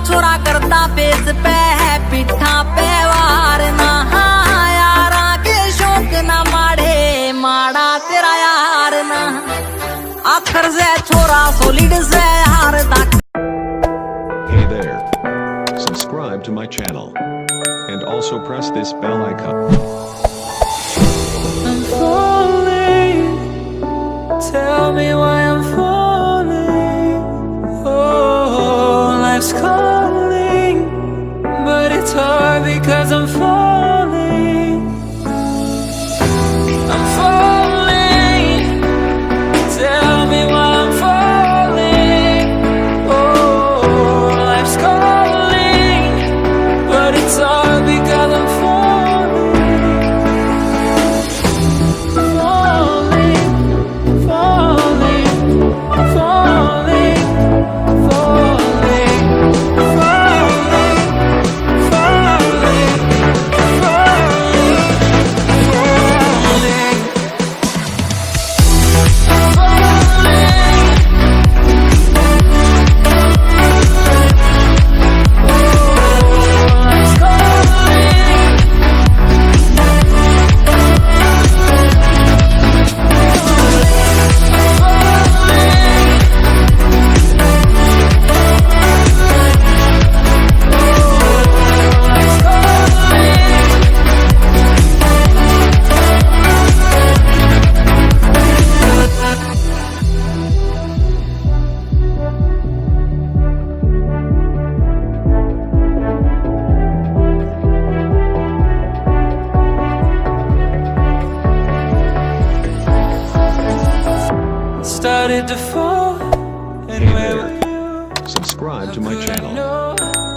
छोरा करता पेज पे है पिठा पे वार ना यारा के शौक ना माड़े माड़ा तेरा यार ना आखर से छोरा सॉलिड से हार तक। Hey there. Subscribe to my channel. And also press this bell icon. I'm falling. Tell me why I'm falling. Oh, life's calling, but it's hard because I'm falling. I'm falling. Tell me why I'm falling. Oh, life's calling, but it's hard because I'm falling. Started to fall, and where were you? Subscribe to my channel.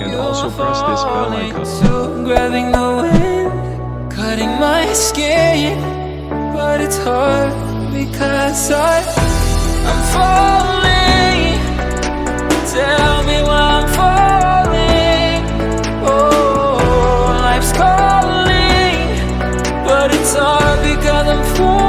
And also press this bell icon. So grabbing the wind, cutting my skin, but it's hard because I'm falling. Tell me why I'm falling. Oh, life's calling, but it's hard because I'm falling.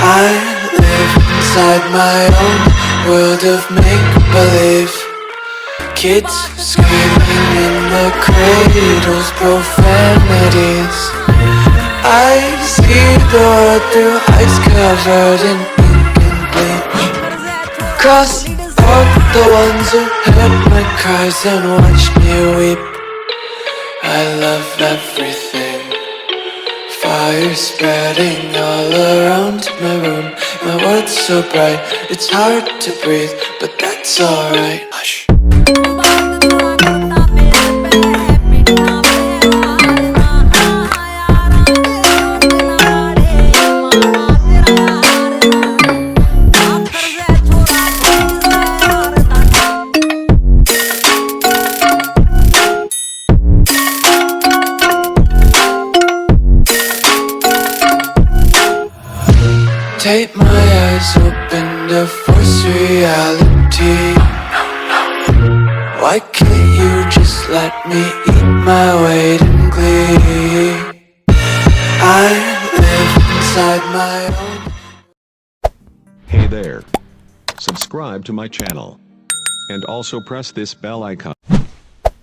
I live inside my own world of make-believe. Kids screaming in the cradles, profanities. I see the world through eyes covered in ink and bleach. Cross out the ones who heard my cries and watched me weep. I love everything. Fire spreading all around my room. My world's so bright, it's hard to breathe, but that's alright. Hush. Take my eyes open to force reality. Why can't you just let me eat my weight in glee? I live inside my own. Hey there. subscribe to my channel. And also press this bell icon.